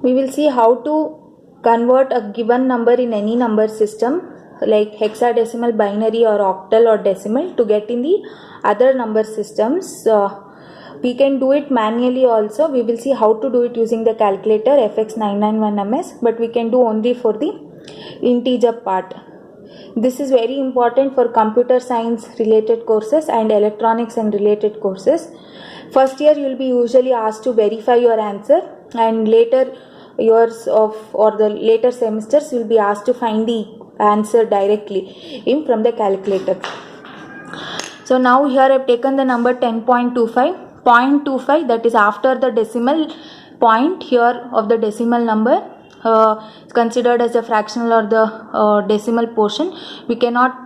we will see how to convert a given number in any number system like hexadecimal, binary or octal or decimal to get in the other number systems. We can do it manually also. We will see how to do it using the calculator FX991MS, but we can do only for the integer part. This is very important for computer science related courses and electronics and related courses. First year you will be usually asked to verify your answer, and later years of or the later semesters you will be asked to find the answer directly from the calculator. So now here I have taken the number 10.25. 0.25, that is after the decimal point here of the decimal number, considered as a fractional or the decimal portion. We cannot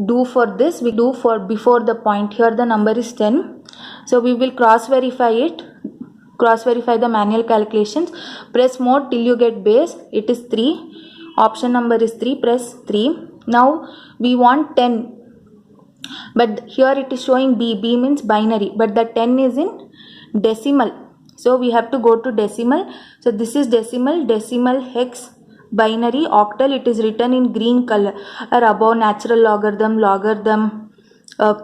do for this, we do for before the point. Here the number is 10. So we will cross verify it, cross verify the manual calculations. Press mode till you get base. It is 3. Option number is 3. Press 3. Now we want 10. But here it is showing B. B means binary, but the 10 is in decimal. So we have to go to decimal. So this is decimal, decimal, hex, binary, octal. It is written in green color above natural logarithm, logarithm,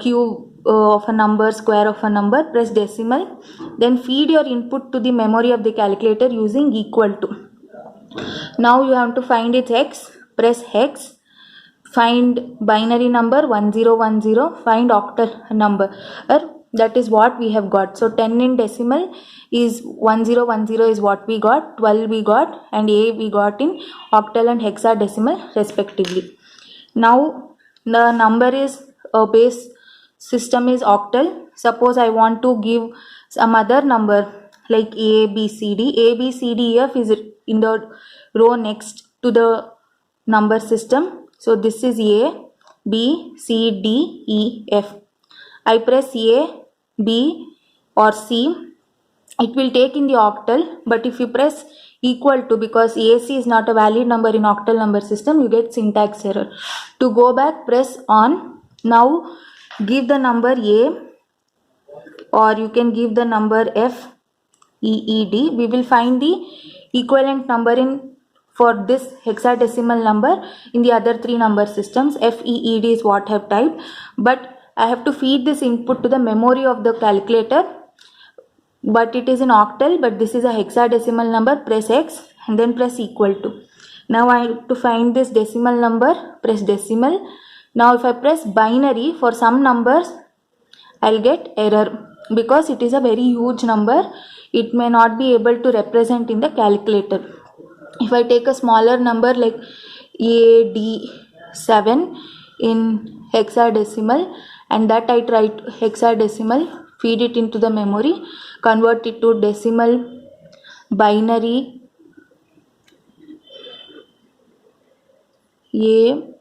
cube of a number, square of a number. Press decimal. Then feed your input to the memory of the calculator using equal to. Now you have to find its hex. Press hex. Find binary number 1010, find octal number, that is what we have got. So 10 in decimal is 1010 is what we got, 12 we got, and A we got in octal and hexadecimal respectively. Now the number is base system is octal. Suppose I want to give some other number like A, B, C, D. A, B, C, D, F is in the row next to the number system. So this is A, B, C, D, E, F. I press A, B or C. It will take in the octal, but if you press equal to, because AC is not a valid number in octal number system, you get syntax error. To go back, press on. Now give the number A, or you can give the number F, E, E, D. We will find the equivalent number for this hexadecimal number in the other three number systems. FEED is what I have typed, but I have to feed this input to the memory of the calculator, but it is in octal, but this is a hexadecimal number. Press X and then press equal to. Now I have to find this decimal number. Press decimal. Now if I press binary for some numbers, I'll get error because it is a very huge number. It may not be able to represent in the calculator. If I take a smaller number like AD7 in hexadecimal, and that I try to hexadecimal, feed it into the memory, convert it to decimal, binary, A,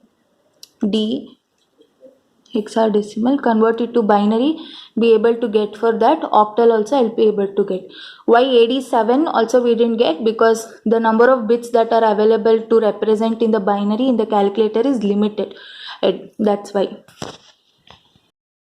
D, hexadecimal, convert it to binary, be able to get for that. Octal also I'll be able to get. Why AD7 also we didn't get? Because the number of bits that are available to represent in the binary in the calculator is limited. That's why.